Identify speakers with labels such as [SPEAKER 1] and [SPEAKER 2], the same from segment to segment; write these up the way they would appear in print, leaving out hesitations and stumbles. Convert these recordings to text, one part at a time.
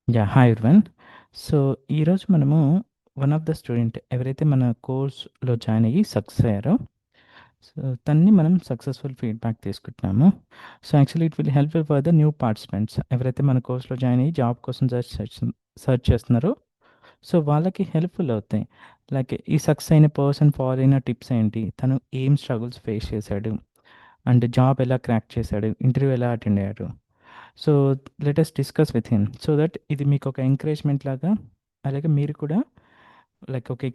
[SPEAKER 1] Hi everyone. So, ఈరోజు మనము one of the student ఎవరైతే మన కోర్స్‌లో జాయిన్ అయ్యి సక్సెస్ అయ్యారో, సో, తనని మనం సక్సెస్‌ఫుల్ ఫీడ్‌బ్యాక్ తీసుకుంటున్నాము. So, actually it will help for the new participants ఎవరైతే మన కోర్స్‌లో జాయిన్ అయ్యి జాబ్ కోసం సెర్చ్ చేస్తున్నారో, సో, వాళ్ళకి హెల్ప్‌ఫుల్ అవుతాయి. లైక్ ఈ సక్సెస్ అయిన పర్సన్ ఫాలో అయిన టిప్స్ ఏంటి? తను ఏం స్ట్రగుల్స్ ఫేస్ చేశాడు? అండ్ జాబ్ ఎలా క్రాక్ చేశాడు? ఇంటర్వ్యూ ఎలా అటెండ్ అయ్యాడు? So let us discuss with him so that ఇది మీకు ఒక ఎంకరేజ్మెంట్ లాగా, అలాగే మీరు కూడా లైక్ ఒక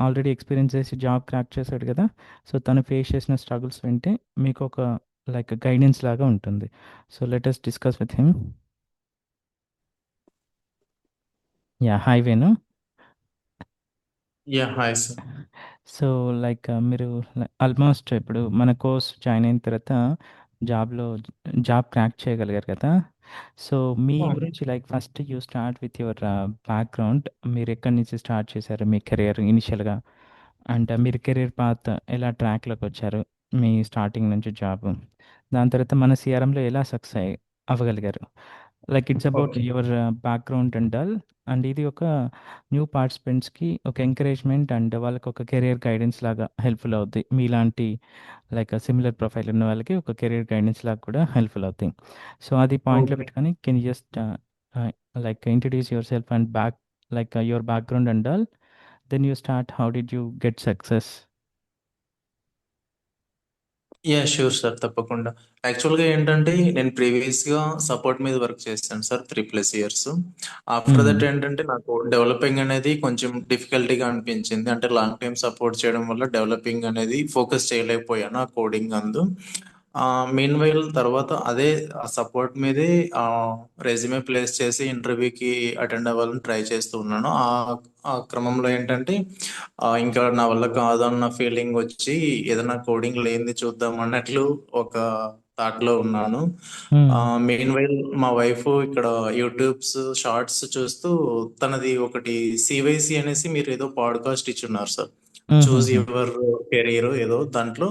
[SPEAKER 1] ఆల్రెడీ ఎక్స్పీరియన్స్ చేసి జాబ్ క్రాక్ చేశాడు కదా. సో తను ఫేస్ చేసిన స్ట్రగుల్స్ వింటే మీకు ఒక లైక్ గైడెన్స్ లాగా ఉంటుంది. So let us discuss with him. Hi Venu.
[SPEAKER 2] Yeah, hi, sir.
[SPEAKER 1] So like మీరు ఆల్మోస్ట్ ఇప్పుడు మన కోర్స్ జాయిన్ అయిన తర్వాత జాబ్లో జాబ్ క్రాక్ చేయగలిగారు కదా. సో మీ గురించి like first you start with your background. మీరు ఎక్కడి నుంచి స్టార్ట్ చేశారు మీ కెరియర్ ఇనిషియల్గా, అంటే మీరు కెరీర్ పాత్ ఎలా ట్రాక్లోకి వచ్చారు మీ స్టార్టింగ్ నుంచి జాబ్, దాని తర్వాత మన సిఆర్ఎంలో ఎలా సక్సెస్ అవ్వగలిగారు. Like it's about
[SPEAKER 2] Okay.
[SPEAKER 1] Your background and all. And ఇది ఒక న్యూ పార్టిసిపెంట్స్కి ఒక ఎంకరేజ్మెంట్ అండ్ వాళ్ళకి ఒక కెరియర్ గైడెన్స్ లాగా హెల్ప్ఫుల్ అవుద్ది. మీలాంటి లైక్ సిమిలర్ ప్రొఫైల్ ఉన్న వాళ్ళకి ఒక కెరియర్ గైడెన్స్ లాగా కూడా హెల్ప్ఫుల్ అవుతాయి. సో అది పాయింట్లో
[SPEAKER 2] Okay.
[SPEAKER 1] పెట్టుకొని can just like introduce yourself and back like your background and all, then you start how did you get success.
[SPEAKER 2] Sure sir, తప్పకుండా. యాక్చువల్గా ఏంటంటే నేను ప్రీవియస్గా సపోర్ట్ మీద వర్క్ చేశాను సార్, 3+ ఇయర్స్. ఆఫ్టర్ దట్ ఏంటంటే నాకు డెవలపింగ్ అనేది కొంచెం డిఫికల్టీగా అనిపించింది. అంటే లాంగ్ టైం సపోర్ట్ చేయడం వల్ల డెవలపింగ్ అనేది ఫోకస్ చేయలేకపోయాను ఆ కోడింగ్ అందు. మీన్ వైల్ తర్వాత అదే ఆ సపోర్ట్ మీదే రెజ్యూమే ప్లేస్ చేసి ఇంటర్వ్యూకి అటెండ్ అవ్వాలని ట్రై చేస్తూ ఉన్నాను. ఆ క్రమంలో ఏంటంటే ఇంకా నా వల్ల కాదన్న ఫీలింగ్ వచ్చి ఏదైనా కోడింగ్ లేనిది చూద్దాం అన్నట్లు ఒక థాట్ లో ఉన్నాను. మెయిన్ వైల్ మా వైఫ్ ఇక్కడ యూట్యూబ్స్ షార్ట్స్ చూస్తూ తనది ఒకటి సివైసి అనేసి మీరు ఏదో పాడ్కాస్ట్ ఇచ్చున్నారు సార్, చూజ్ యువర్ కెరీర్ ఏదో దాంట్లో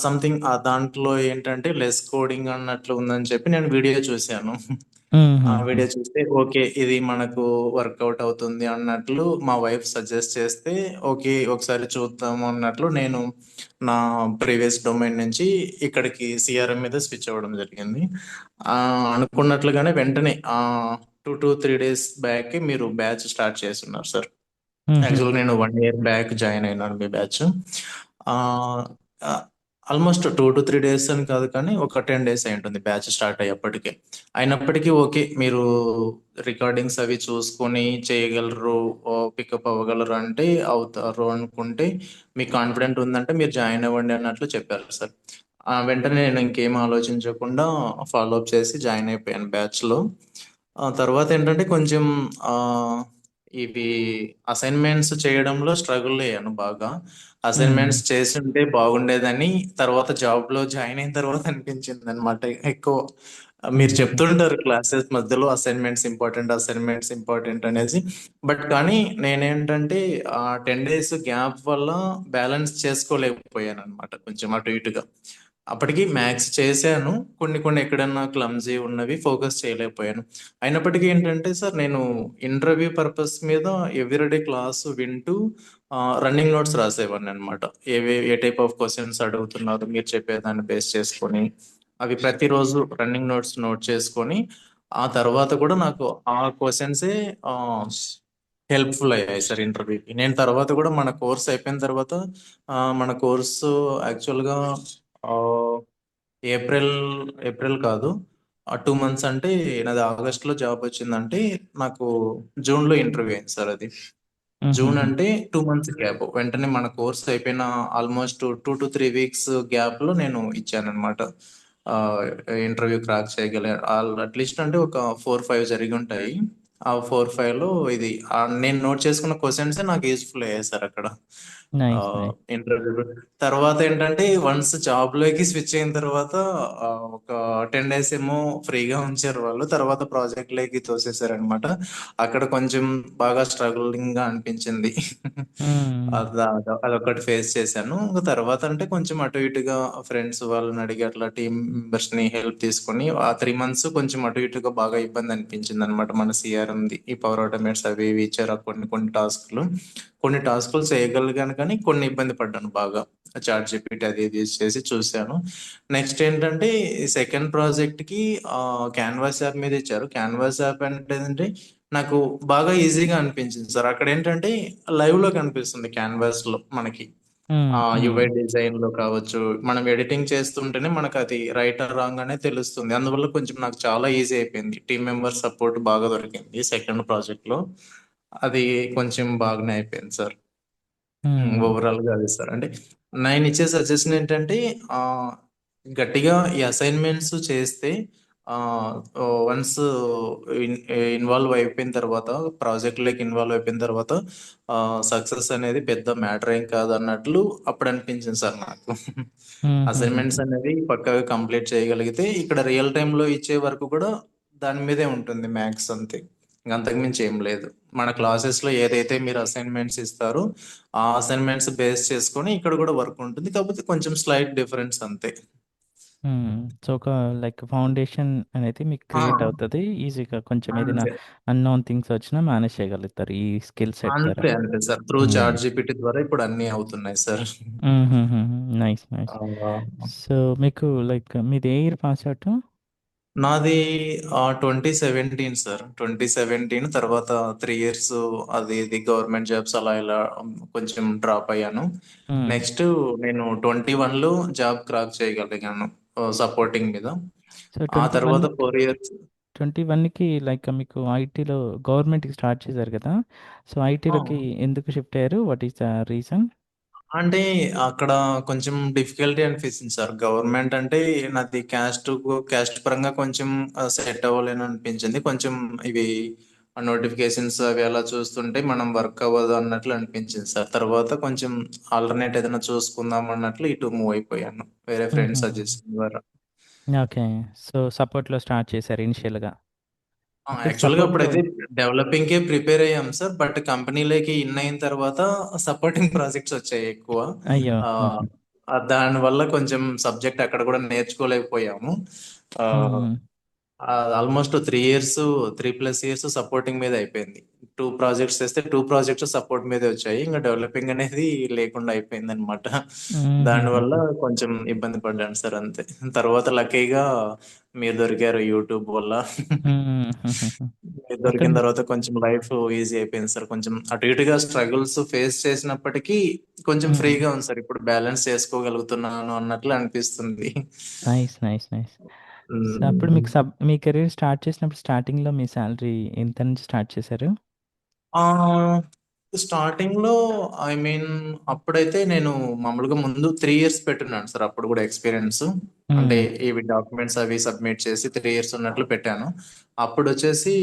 [SPEAKER 2] సంథింగ్. ఆ దాంట్లో ఏంటంటే లెస్ కోడింగ్ అన్నట్లు ఉందని చెప్పి నేను వీడియో చూశాను. ఆ వీడియో చూస్తే ఓకే, ఇది మనకు వర్కౌట్ అవుతుంది అన్నట్లు మా వైఫ్ సజెస్ట్ చేస్తే ఓకే ఒకసారి చూద్దాము అన్నట్లు నేను నా ప్రీవియస్ డొమైన్ నుంచి ఇక్కడికి సిఆర్ఎం మీద స్విచ్ అవ్వడం జరిగింది. ఆ అనుకున్నట్లుగానే వెంటనే 2 to 3 days బ్యాక్ మీరు బ్యాచ్ స్టార్ట్ చేస్తున్నారు సార్. యాక్చువల్గా నేను 1 year బ్యాక్ జాయిన్ అయినాను మీ బ్యాచ్. ఆల్మోస్ట్ 2 to 3 days అని కాదు, కానీ ఒక 10 days అయి ఉంటుంది బ్యాచ్ స్టార్ట్ అయ్యేప్పటికే. అయినప్పటికీ ఓకే, మీరు రికార్డింగ్స్ అవి చూసుకొని చేయగలరు, పికప్ అవ్వగలరు అంటే అవుతారు అనుకుంటే, మీకు కాన్ఫిడెంట్ ఉందంటే మీరు జాయిన్ అవ్వండి అన్నట్లు చెప్పారు సార్. వెంటనే నేను ఇంకేం ఆలోచించకుండా ఫాలో అప్ చేసి జాయిన్ అయిపోయాను బ్యాచ్లో. ఆ తర్వాత ఏంటంటే కొంచెం ఆ ఇవి అసైన్మెంట్స్ చేయడంలో స్ట్రగుల్ అయ్యాను బాగా. అసైన్మెంట్స్ చేస్తుంటే బాగుండేదని తర్వాత జాబ్ లో జాయిన్ అయిన తర్వాత అనిపించింది అనమాట ఎక్కువ. మీరు చెప్తుంటారు క్లాసెస్ మధ్యలో అసైన్మెంట్స్ ఇంపార్టెంట్ అనేసి. బట్ కానీ నేనేంటంటే ఆ 10 days గ్యాప్ వల్ల బ్యాలెన్స్ చేసుకోలేకపోయాను అనమాట, కొంచెం అటు ఇటుగా. అప్పటికి మ్యాథ్స్ చేశాను, కొన్ని కొన్ని ఎక్కడన్నా క్లమ్జీ ఉన్నవి ఫోకస్ చేయలేకపోయాను. అయినప్పటికీ ఏంటంటే సార్, నేను ఇంటర్వ్యూ పర్పస్ మీద ఎవ్రీడే క్లాస్ వింటూ రన్నింగ్ నోట్స్ రాసేవాడిని అనమాట. ఏ టైప్ ఆఫ్ క్వశ్చన్స్ అడుగుతున్నారు మీరు చెప్పేదాన్ని బేస్ చేసుకొని అవి ప్రతిరోజు రన్నింగ్ నోట్స్ నోట్ చేసుకొని, ఆ తర్వాత కూడా నాకు ఆ క్వశ్చన్సే హెల్ప్ఫుల్ అయ్యాయి సార్ ఇంటర్వ్యూకి. నేను తర్వాత కూడా మన కోర్స్ అయిపోయిన తర్వాత మన కోర్సు యాక్చువల్గా ఏప్రిల్ ఏప్రిల్ కాదు, 2 months అంటే నాది ఆగస్ట్లో జాబ్ వచ్చిందంటే నాకు జూన్లో ఇంటర్వ్యూ అయింది సార్ అది. జూన్ అంటే 2 months గ్యాప్, వెంటనే మన కోర్స్ అయిపోయిన ఆల్మోస్ట్ 2 to 3 weeks గ్యాప్ లో నేను ఇచ్చానమాట. ఇంటర్వ్యూ క్రాక్ చేయగల అట్లీస్ట్ అంటే ఒక 4-5 జరిగి ఉంటాయి. ఆ 4-5 లో ఇది నేను నోట్ చేసుకున్న క్వశ్చన్స్ నాకు యూస్ఫుల్ అయ్యాయి సార్ అక్కడ.
[SPEAKER 1] నైస్. నైస్.
[SPEAKER 2] ఇంటర్వ్యూ తర్వాత ఏంటంటే వన్స్ జాబ్ లోకి స్విచ్ అయిన తర్వాత ఆ, ఒక 10 డేస్ ఏమో ఫ్రీగా ఉంచారు వాళ్ళు. తర్వాత ప్రాజెక్ట్ లోకి తోసేసారు అనమాట. అక్కడ కొంచెం బాగా స్ట్రగులింగ్ గా అనిపించింది.
[SPEAKER 1] హ్మ్.
[SPEAKER 2] అదొకటి ఫేస్ చేశాను. ఇంకా తర్వాత అంటే కొంచెం అటు ఇటుగా ఫ్రెండ్స్ వాళ్ళని అడిగి అట్లా టీమ్ మెంబర్స్ ని హెల్ప్ తీసుకొని ఆ 3 మంత్స్ కొంచెం అటు ఇటుగా బాగా ఇబ్బంది అనిపించింది అనమాట. మన సిఆర్ఎంది ఈ పవర్ ఆటోమేట్స్ అవి ఇవి ఇచ్చారు, ఆ కొన్ని టాస్కులు చేయగలిగాను, కానీ కొన్ని ఇబ్బంది పడ్డాను బాగా. చాట్ జీపీటీ అది ఇది యూజ్ చేసి చూశాను. నెక్స్ట్ ఏంటంటే సెకండ్ ప్రాజెక్ట్ కి క్యాన్వాస్ యాప్ మీద ఇచ్చారు. క్యాన్వాస్ యాప్ అంటే ఏంటంటే నాకు బాగా ఈజీగా అనిపించింది సార్. అక్కడ ఏంటంటే లైవ్ లో కనిపిస్తుంది క్యాన్వాస్ లో మనకి.
[SPEAKER 1] హ్మ్. హ్మ్.
[SPEAKER 2] యుఐ డిజైన్ లో కావచ్చు, మనం ఎడిటింగ్ చేస్తుంటేనే మనకు అది రైట్ ఆర్ రాంగ్ అనే తెలుస్తుంది. అందువల్ల కొంచెం నాకు చాలా ఈజీ అయిపోయింది. టీమ్ మెంబర్ సపోర్ట్ బాగా దొరికింది సెకండ్ ప్రాజెక్ట్ లో. అది కొంచెం బాగానే అయిపోయింది సార్.
[SPEAKER 1] హ్మ్.
[SPEAKER 2] ఓవరాల్ గా అది సార్. అంటే నేను ఇచ్చే సజెషన్ ఏంటంటే ఆ, గట్టిగా ఈ అసైన్మెంట్స్ చేస్తే వన్స్ ఇన్వాల్వ్ అయిపోయిన తర్వాత, ప్రాజెక్ట్ లోకి ఇన్వాల్వ్ అయిపోయిన తర్వాత సక్సెస్ అనేది పెద్ద మ్యాటర్ ఏం కాదు అన్నట్లు అప్పుడు అనిపించింది సార్ నాకు.
[SPEAKER 1] హుహుహుహు.
[SPEAKER 2] అసైన్మెంట్స్ అనేవి పక్కాగా కంప్లీట్ చేయగలిగితే ఇక్కడ రియల్ టైమ్ లో ఇచ్చే వరకు కూడా దాని మీదే ఉంటుంది మ్యాథ్స్ అంతే. ఇంక అంతకుమించి ఏం లేదు. మన క్లాసెస్ లో ఏదైతే మీరు అసైన్మెంట్స్ ఇస్తారో ఆ అసైన్మెంట్స్ బేస్ చేసుకొని ఇక్కడ కూడా వర్క్ ఉంటుంది, కాకపోతే కొంచెం స్లైట్ డిఫరెన్స్ అంతే.
[SPEAKER 1] హ్మ్. సో, ఒక లైక్ ఫౌండేషన్ అనేది మీకు
[SPEAKER 2] ఆ,
[SPEAKER 1] క్రియేట్ అవుతది. ఈజీగా కొంచెం ఏదైనా
[SPEAKER 2] అంతే
[SPEAKER 1] అన్నోన్ థింగ్స్ వచ్చినా మేనేజ్ చేయగలుగుతారు ఈ స్కిల్ సెట్ ద్వారా.
[SPEAKER 2] అంతే అంతే సార్. త్రూ
[SPEAKER 1] హ్మ్.
[SPEAKER 2] చాట్ జీపీటీ ద్వారా ఇప్పుడు అన్ని అవుతున్నాయి సార్.
[SPEAKER 1] హుహుహుహు. నైస్. నైస్.
[SPEAKER 2] ఆ,
[SPEAKER 1] సో, మీకు లైక్ మీది ఏ ఇయర్ పాస్ ఔట్?
[SPEAKER 2] నాది 2017 సార్. 2017 తర్వాత 3 ఇయర్స్ అది ఇది గవర్నమెంట్ జాబ్స్ అలా ఇలా కొంచెం డ్రాప్ అయ్యాను.
[SPEAKER 1] హ్మ్.
[SPEAKER 2] నెక్స్ట్ నేను 21లో జాబ్ క్రాక్ చేయగలిగాను సపోర్టింగ్ మీద.
[SPEAKER 1] సో,
[SPEAKER 2] ఆ తర్వాత 4 ఇయర్స్.
[SPEAKER 1] 21కి లైక్ మీకు ఐటీలో గవర్నమెంట్‌కి స్టార్ట్ చేశారు కదా! సో, ఐటీలోకి ఎందుకు షిఫ్ట్ అయ్యారు? What is the reason?
[SPEAKER 2] అంటే అక్కడ కొంచెం డిఫికల్టీ అనిపిస్తుంది సార్. గవర్నమెంట్ అంటే నాది క్యాస్ట్ పరంగా కొంచెం సెట్ అవ్వలేను అనిపించింది. కొంచెం ఇవి నోటిఫికేషన్స్ అవి అలా చూస్తుంటే మనం వర్క్ అవ్వదు అన్నట్లు అనిపించింది సార్. తర్వాత కొంచెం ఆల్టర్నేట్ ఏదైనా చూసుకుందాం అన్నట్లు ఇటు మూవ్ అయిపోయాను వేరే ఫ్రెండ్
[SPEAKER 1] హుహుహు.
[SPEAKER 2] సజెషన్ ద్వారా.
[SPEAKER 1] ఓకే. సో, సపోర్ట్‌లో స్టార్ట్ చేశారు ఇనిషియల్‌గా. ఓకే.
[SPEAKER 2] యాక్చువల్గా
[SPEAKER 1] సపోర్ట్‌లో
[SPEAKER 2] అప్పుడైతే డెవలపింగ్కే ప్రిపేర్ అయ్యాం సార్. బట్ కంపెనీలోకి ఇన్ అయిన తర్వాత సపోర్టింగ్ ప్రాజెక్ట్స్ వచ్చాయి ఎక్కువ.
[SPEAKER 1] అయ్యో!
[SPEAKER 2] ఆ,
[SPEAKER 1] హుహు.
[SPEAKER 2] దానివల్ల కొంచెం సబ్జెక్ట్ అక్కడ కూడా నేర్చుకోలేకపోయాము.
[SPEAKER 1] హ్మ్.
[SPEAKER 2] ఆల్మోస్ట్ 3 ఇయర్స్, 3+ ఇయర్స్ సపోర్టింగ్ మీద అయిపోయింది. 2 ప్రాజెక్ట్స్ చేస్తే 2 ప్రాజెక్ట్స్ సపోర్ట్ మీదే వచ్చాయి. ఇంకా డెవలపింగ్ అనేది లేకుండా అయిపోయింది అనమాట. దానివల్ల
[SPEAKER 1] హుహుహుహు.
[SPEAKER 2] కొంచెం ఇబ్బంది పడ్డాను సార్ అంతే. తర్వాత లక్కీగా మీరు దొరికారు యూట్యూబ్ వల్ల.
[SPEAKER 1] హుహుహుహు.
[SPEAKER 2] మీరు
[SPEAKER 1] అక్కడ
[SPEAKER 2] దొరికిన తర్వాత కొంచెం లైఫ్ ఈజీ అయిపోయింది సార్. కొంచెం అటు ఇటుగా స్ట్రగుల్స్ ఫేస్ చేసినప్పటికీ కొంచెం
[SPEAKER 1] హ్మ్.
[SPEAKER 2] ఫ్రీగా ఉంది సార్. ఇప్పుడు బ్యాలెన్స్ చేసుకోగలుగుతున్నాను అన్నట్లు అనిపిస్తుంది.
[SPEAKER 1] నైస్. నైస్. నైస్. సో, అప్పుడు
[SPEAKER 2] ఉమ్.
[SPEAKER 1] మీకు మీ కెరీర్ స్టార్ట్ చేసినప్పుడు స్టార్టింగ్‌లో మీ సాలరీ ఎంత నుంచి స్టార్ట్ చేశారు?
[SPEAKER 2] ఆ స్టార్టింగ్ లో ఐ మీన్ అప్పుడైతే నేను మామూలుగా ముందు 3 ఇయర్స్ పెట్టున్నాను సార్. అప్పుడు కూడా ఎక్స్పీరియన్స్ అంటే
[SPEAKER 1] హ్మ్.
[SPEAKER 2] ఇవి డాక్యుమెంట్స్ అవి సబ్మిట్ చేసి 3 ఇయర్స్ ఉన్నట్లు పెట్టాను. అప్పుడు వచ్చేసి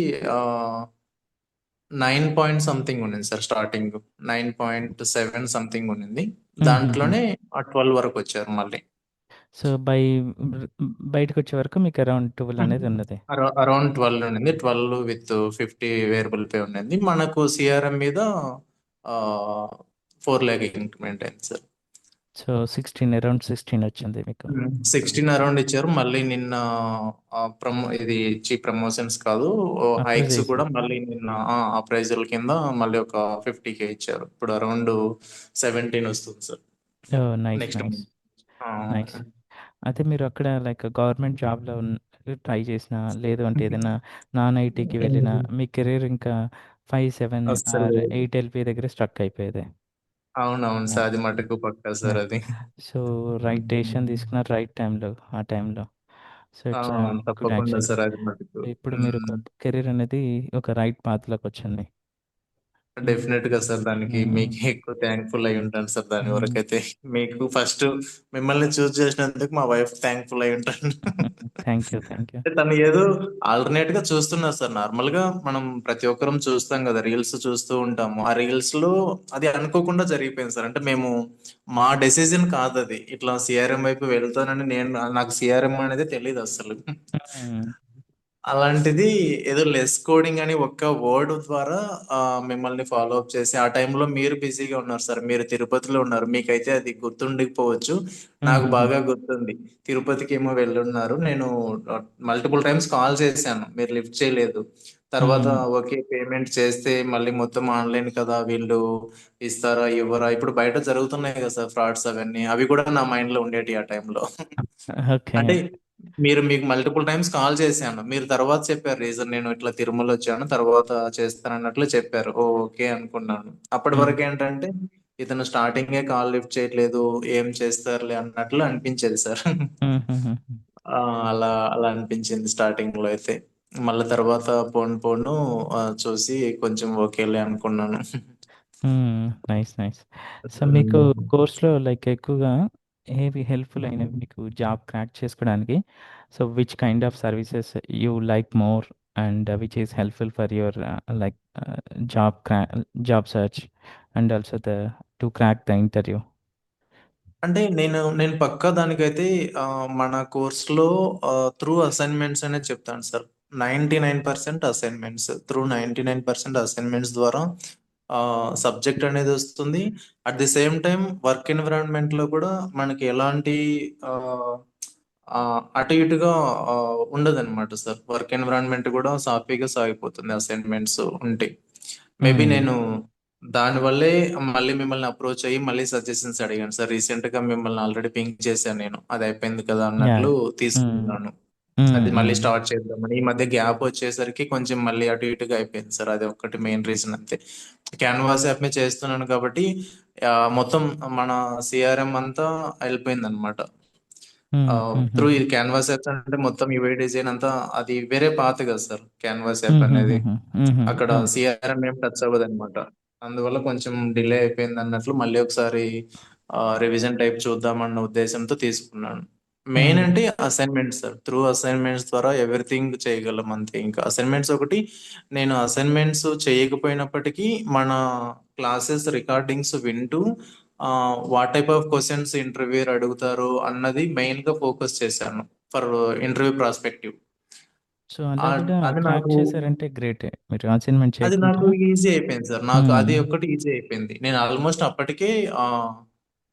[SPEAKER 2] 9 పాయింట్ సంథింగ్ ఉండింది సార్ స్టార్టింగ్. 9.7 సంథింగ్ ఉండింది.
[SPEAKER 1] హుహుహు.
[SPEAKER 2] దాంట్లోనే 12 వరకు వచ్చారు మళ్ళీ.
[SPEAKER 1] సో, బయటకొచ్చే వరకు మీకు అరౌండ్ 12 అనేది ఉన్నది.
[SPEAKER 2] అరౌండ్ 12 ఉండింది. 12 విత్ 50 వేరియబుల్ పే ఉండింది. మనకు సిఆర్ఎం మీద 4 lakh ఇంక్రిమెంట్ అయింది సార్.
[SPEAKER 1] సో, 16 అరౌండ్ 16 వచ్చింది మీకు.
[SPEAKER 2] 16 అరౌండ్ ఇచ్చారు. మళ్ళీ నిన్న ఇది ప్రమోషన్స్ కాదు, హైక్స్
[SPEAKER 1] అప్రైజైజ్.
[SPEAKER 2] కూడా మళ్ళీ నిన్న అప్రైజల్ కింద మళ్ళీ ఒక 50K ఇచ్చారు. ఇప్పుడు అరౌండ్ 17 వస్తుంది sir
[SPEAKER 1] oh! Nice.
[SPEAKER 2] Next
[SPEAKER 1] nice.
[SPEAKER 2] Month.
[SPEAKER 1] Nice. అయితే మీరు అక్కడ లైక్ గవర్నమెంట్ జాబ్‌లో ట్రై చేసినా, లేదు అంటే ఏదైనా నాన్ ఐటీకి వెళ్ళినా, మీ కెరీర్ ఇంకా 5, 7
[SPEAKER 2] అస్సలు
[SPEAKER 1] ఆర్ 8 ఎల్‌పీ దగ్గర స్ట్రక్ అయిపోయేది.
[SPEAKER 2] అవునవును సార్.
[SPEAKER 1] యాహ్!
[SPEAKER 2] అది మటుకు పక్కా సార్
[SPEAKER 1] యాహ్!
[SPEAKER 2] అది.
[SPEAKER 1] సో, రైట్ డెసిషన్ తీసుకున్నారు రైట్ టైంలో, ఆ టైంలో. సో,
[SPEAKER 2] ఆ,
[SPEAKER 1] ఇట్స్ గుడ్
[SPEAKER 2] తప్పకుండా
[SPEAKER 1] యాక్చువల్లీ.
[SPEAKER 2] సార్ అది మటుకు.
[SPEAKER 1] ఇప్పుడు మీరు ఒక కెరీర్ అనేది ఒక రైట్ పాత్‌లోకొచ్చింది.
[SPEAKER 2] డెఫినెట్‌గా సార్. దానికి
[SPEAKER 1] హ్మ్.
[SPEAKER 2] మీకే ఎక్కువ థాంక్‌ఫుల్ అయి ఉంటాను సార్ దాని
[SPEAKER 1] హ్మ్.
[SPEAKER 2] వరకైతే. మీకు ఫస్ట్ మిమ్మల్ని చూజ్ చేసినందుకు మా వైఫ్ థాంక్‌ఫుల్ అయి ఉంటాను.
[SPEAKER 1] Thank you. Thank you.
[SPEAKER 2] అంటే తను ఏదో ఆల్టర్‌నేట్‌గా చూస్తున్నారు సార్. నార్మల్‌గా మనం ప్రతి ఒక్కరం చూస్తాం గదా! రీల్స్ చూస్తూ ఉంటాము. ఆ రీల్స్‌లో అది అనుకోకుండా జరిగిపోయింది సార్. అంటే మేము మా డెసిషన్ కాదది. ఇట్లా సీఆర్ఎం వైపు వెళ్తానని నాకు సీఆర్ఎం అనేది తెలీదస్సలు.
[SPEAKER 1] హ్మ్.
[SPEAKER 2] అలాంటిది ఏదో లెస్ కోడింగ్ అని ఒక్క వర్డ్ ద్వారా మిమ్మల్ని ఫాలో అప్ చేసి, ఆ టైంలో మీరు బిజీగా ఉన్నారు సార్. మీరు తిరుపతిలో ఉన్నారు. మీకైతే అది గుర్తుండకపోవచ్చు. నాకు
[SPEAKER 1] హుహుహు.
[SPEAKER 2] బాగా గుర్తుంది. తిరుపతికేమో వెళ్ళున్నారు. నేను మల్టిపుల్ టైమ్స్ కాల్ చేశాను. మీరు లిఫ్ట్ చేయలేదు. తర్వాత
[SPEAKER 1] హ్మ్.
[SPEAKER 2] ఓకే. పేమెంట్ చేస్తే మళ్ళీ మొత్తం ఆన్‌లైన్ కదా! వీళ్ళు ఇస్తారా? ఇవ్వరా? ఇప్పుడు బయట జరుగుతున్నాయి కదా సార్ ఫ్రాడ్స్ అవన్నీ. అవి కూడా నా మైండ్‌లో ఉండేటియి ఆ టైంలో.
[SPEAKER 1] ఓకే.
[SPEAKER 2] అంటే మీకు మల్టిపుల్ టైమ్స్ కాల్ చేశాను. మీరు తర్వాత చెప్పారు రీజన్. నేను ఇట్లా తిరుమలొచ్చాను. తర్వాత చేస్తానన్నట్లు చెప్పారు. ఓకే అనుకున్నాను. అప్పటి
[SPEAKER 1] హ్మ్.
[SPEAKER 2] వరకేంటంటే, ఇతను స్టార్టింగే కాల్ లిఫ్ట్ చేయట్లేదు. ఏం చేస్తారులే అన్నట్లు అనిపించేది సార్.
[SPEAKER 1] హుహుహు.
[SPEAKER 2] అలా అనిపించింది స్టార్టింగ్‌లో అయితే. మళ్ళా తర్వాత పోను పోను చూసి కొంచెం ఓకేలే అనుకున్నాను.
[SPEAKER 1] హ్మ్. నైస్. నైస్. సో, మీకు
[SPEAKER 2] హ్మ్.
[SPEAKER 1] కోర్స్‌లో లైక్ ఎక్కువగా ఏవి హెల్ప్‌ఫుల్ అయినవి మీకు జాబ్ క్రాక్ చేసుకోవడానికి? So, which kind of services you like more and which is helpful for your like job crack job search and also to crack the interview?
[SPEAKER 2] అంటే నేను పక్కా దానికైతే మన కోర్స్‌లో త్రూ అసైన్‌మెంట్స్ అనే చెప్తాను సార్. 99% అసైన్‌మెంట్స్. త్రూ 99% అసైన్‌మెంట్స్ ద్వారా subject అనేదొస్తుంది. At the same time work ఎన్విరాన్మెంట్‌లో కూడా మనకి ఎలాంటి ఆహ్, అటు ఇటుగా ఉండదనమాట సార్. వర్క్ ఎన్విరాన్మెంట్ కూడా సాఫీగా సాగిపోతుంది అసైన్‌మెంట్స్ ఉంటే. మేబీ
[SPEAKER 1] హ్మ్.
[SPEAKER 2] నేను దానివల్లే మళ్ళీ మిమ్మల్ని అప్రోచ్ అయ్యి మళ్ళీ సజెషన్స్ అడిగాను సార్. రీసెంట్‌గా మిమ్మల్ని ఆల్రెడీ పింక్ చేశాను నేను. అది అయిపోయింది కదా! అన్నట్లు
[SPEAKER 1] యాహ్! హ్మ్.
[SPEAKER 2] తీసుకున్నాను.
[SPEAKER 1] హ్మ్.
[SPEAKER 2] అది మళ్ళీ
[SPEAKER 1] హ్మ్.
[SPEAKER 2] స్టార్ట్ చేద్దామని. ఈ మధ్య గ్యాప్ వచ్చేసరికి కొంచెం మళ్ళీ అటు ఇటుగా అయిపోయింది సార్. అది ఒక్కటి మెయిన్ రీజన్ అంతే. క్యాన్వాస్ యాప్ మీద చేస్తున్నాను కాబట్టి మొత్తం మన సీఆర్ఎం అంతా ఎళ్ళిపోయిందనమాట.
[SPEAKER 1] హ్మ్.
[SPEAKER 2] త్రూ
[SPEAKER 1] హుహుహు.
[SPEAKER 2] ఇది క్యాన్వాస్ యాప్స్ అంటే మొత్తం యూఐ డిజైన్ అంతా అది వేరే పాత కదా సార్ క్యాన్వాస్ యాప్ అనేది.
[SPEAKER 1] హుహుహుహు. హుహు.
[SPEAKER 2] అక్కడ
[SPEAKER 1] అవును.
[SPEAKER 2] సీఆర్ఎం ఏం టచ్ అవ్వదనమాట. అందువల్ల కొంచెం డిలే అయిపోయింది అన్నట్లు మళ్ళీ ఒకసారి రివిజన్ టైప్ చూద్దామన్న ఉద్దేశంతో తీసుకున్నాను. మెయిన్
[SPEAKER 1] హ్మ్.
[SPEAKER 2] అంటే అసైన్మెంట్స్ సార్. త్రూ అసైన్మెంట్స్ ద్వారా ఎవ్రీథింగ్ చేయగలం అంతే. ఇంకా అసైన్మెంట్స్ ఒకటి నేను అసైన్మెంట్స్ చేయకపోయినప్పటికీ మన క్లాసెస్ రికార్డింగ్స్ వింటూ what type of questions interviewer అడుగుతారు అన్నది మెయిన్ గా ఫోకస్ చేశాను ఫర్ ఇంటర్వ్యూ ప్రాస్పెక్టివ్.
[SPEAKER 1] సో, అలా గూడా
[SPEAKER 2] అది
[SPEAKER 1] క్రాక్
[SPEAKER 2] నాకు
[SPEAKER 1] చేశారంటే గ్రేటే. మీరు అసైన్‌మెంట్
[SPEAKER 2] అది నాకు
[SPEAKER 1] చేయకుండానే
[SPEAKER 2] ఈజీ అయిపోయింది సార్. నాకు
[SPEAKER 1] హ్మ్.
[SPEAKER 2] అది ఒక్కటి ఈజీ అయిపోయింది. నేను ఆల్మోస్ట్ అప్పటికే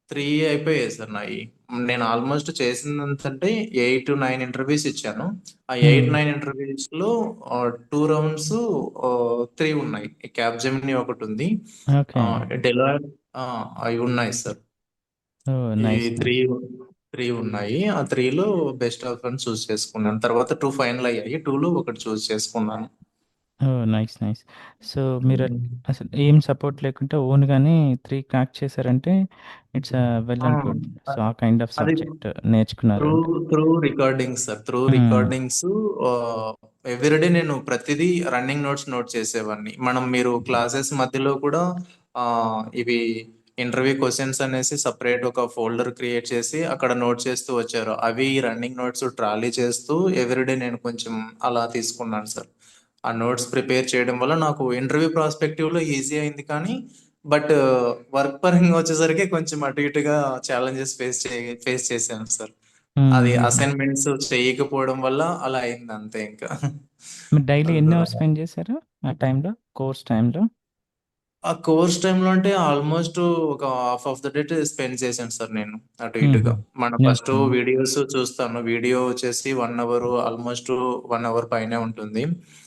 [SPEAKER 2] 3 అయిపోయాయి సార్ నాయి. నేను ఆల్మోస్ట్ చేసిందంతంటే 8-9 ఇంటర్వ్యూస్ ఇచ్చాను. ఆ
[SPEAKER 1] హ్మ్.
[SPEAKER 2] 8-9 ఇంటర్వ్యూస్‌లో 2 రౌండ్స్ 3 ఉన్నాయి. క్యాప్‌జెమినీ ఒకటుంది.
[SPEAKER 1] ఓకే.
[SPEAKER 2] డెలాయిట్ అవి ఉన్నాయి సార్.
[SPEAKER 1] ఓహ్!
[SPEAKER 2] ఈ
[SPEAKER 1] నైస్.
[SPEAKER 2] 3 ఉన్నాయి. ఆ 3లో బెస్ట్ ఆఫ్ వన్ చూజ్ చేసుకున్నాను. తర్వాత 2 ఫైనల్ అయ్యాయి. 2లో ఒకటి చూజ్ చేసుకున్నాను.
[SPEAKER 1] ఓహ్! నైస్. నైస్. సో, మీరు అసలు ఏం సపోర్ట్ లేకుండా ఓన్‌గానే 3 క్రాక్ చేశారంటే ఇట్స్ వెల్
[SPEAKER 2] ఆ!
[SPEAKER 1] And good. సో,
[SPEAKER 2] అ
[SPEAKER 1] ఆ కైండ్ ఆఫ్
[SPEAKER 2] అది
[SPEAKER 1] సబ్జెక్ట్ నేర్చుకున్నారు
[SPEAKER 2] త్రూ
[SPEAKER 1] అంటే.
[SPEAKER 2] Through recordings sir. త్రూ
[SPEAKER 1] హ్మ్.
[SPEAKER 2] రికార్డింగ్స్ ఎవ్రీడే నేను ప్రతిదీ రన్నింగ్ నోట్ చేసేవాడిని. మీరు క్లాసెస్ మధ్యలో కూడా ఇవి ఇంటర్వ్యూ క్వెషన్స్ అనేసి సెపరేట్ ఒక ఫోల్డర్ క్రియేట్ చేసి అక్కడ నోట్ చేస్తూ వచ్చారు. అవి రన్నింగ్ నోట్స్ ట్రాలీ చేస్తూ ఎవ్రీడే నేను కొంచెం అలా తీసుకున్నాను సార్. ఆ నోట్స్ ప్రిపేర్ చేయడం వల్ల నాకు ఇంటర్వ్యూ ప్రాస్పెక్టివ్‌లో ఈజీ అయింది కానీ, బట్ వర్క్ పరంగా వచ్చేసరికి కొంచెం అటు ఇటుగా ఛాలెంజెస్ ఫేస్ చేశాను సార్. అది
[SPEAKER 1] హుహుహు.
[SPEAKER 2] అసైన్‌మెంట్స్ చేయకపోవడం వల్ల అలా అయింది అంతే ఇంకా.
[SPEAKER 1] మీరు డైలీ ఎన్ని
[SPEAKER 2] అందులో
[SPEAKER 1] అవర్స్ స్పెండ్ చేశారు ఆ టైంలో? కోర్స్ టైంలో?
[SPEAKER 2] ఆ కోర్స్ టైమ్‌లో అంటే ఆల్మోస్ట్ ఒక half of the day spend చేశాను సార్ నేను అటు
[SPEAKER 1] హుహు.
[SPEAKER 2] ఇటుగా. First
[SPEAKER 1] okay.
[SPEAKER 2] వీడియోస్ చూస్తాను. వీడియో వచ్చేసి 1 అవర్ ఆల్మోస్ట్ 1 అవర్ పైనే ఉంటుంది.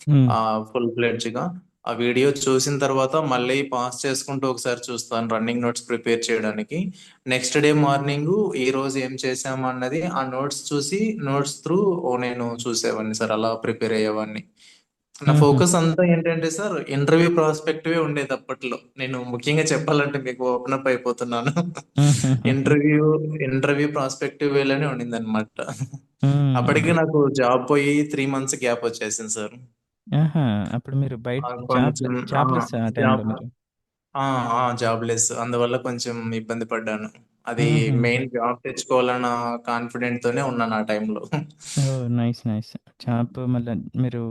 [SPEAKER 1] హ్మ్.
[SPEAKER 2] ఫుల్ ఫ్లెడ్జ్‌గా. ఆ వీడియో చూసిన తర్వాత మళ్ళీ పాజ్ చేసుకుంటూ ఒకసారి చూస్తాను రన్నింగ్ నోట్స్ ప్రిపేర్ చేయడానికి. నెక్స్ట్ డే మార్నింగు ఈరోజు ఏం చేశాము అన్నది ఆ నోట్స్ చూసి నోట్స్ త్రూ నేను చూసేవాడిని సార్. అలా ప్రిపేర్ అయ్యేవాడిని. నా
[SPEAKER 1] హుహు.
[SPEAKER 2] ఫోకస్ అంతా ఏంటంటే సార్ ఇంటర్వ్యూ ప్రాస్పెక్టివే ఉండేది అప్పట్లో. నేను ముఖ్యంగా చెప్పాలంటే మీకు ఓపెన్ అప్ అయిపోతున్నాను.
[SPEAKER 1] హుహుహుహు.
[SPEAKER 2] ఇంటర్వ్యూ ఇంటర్వ్యూ ప్రాస్పెక్టివ్ వేలోనే ఉండిందనమాట.
[SPEAKER 1] హ్మ్.
[SPEAKER 2] అప్పటికి నాకు జాబ్ పోయి 3 మంత్స్ గ్యాప్ వచ్చేసింది సార్.
[SPEAKER 1] ఆహా! అప్పుడు మీరు బయట
[SPEAKER 2] కొంచెం
[SPEAKER 1] జాబ్‌లెస్ ఆ టైంలో
[SPEAKER 2] జాబ్
[SPEAKER 1] మీరు?
[SPEAKER 2] ఆ! జాబ్‌లెస్. అందువల్ల కొంచెం ఇబ్బంది పడ్డాను. అది
[SPEAKER 1] హుహు.
[SPEAKER 2] మెయిన్ జాబ్ తెచ్చుకోవాలన్న కాన్ఫిడెంట్‌తోనే ఉన్నాను ఆ టైంలో.
[SPEAKER 1] ఓహ్! నైస్. నైస్. జాబ్ మళ్ళా మీరు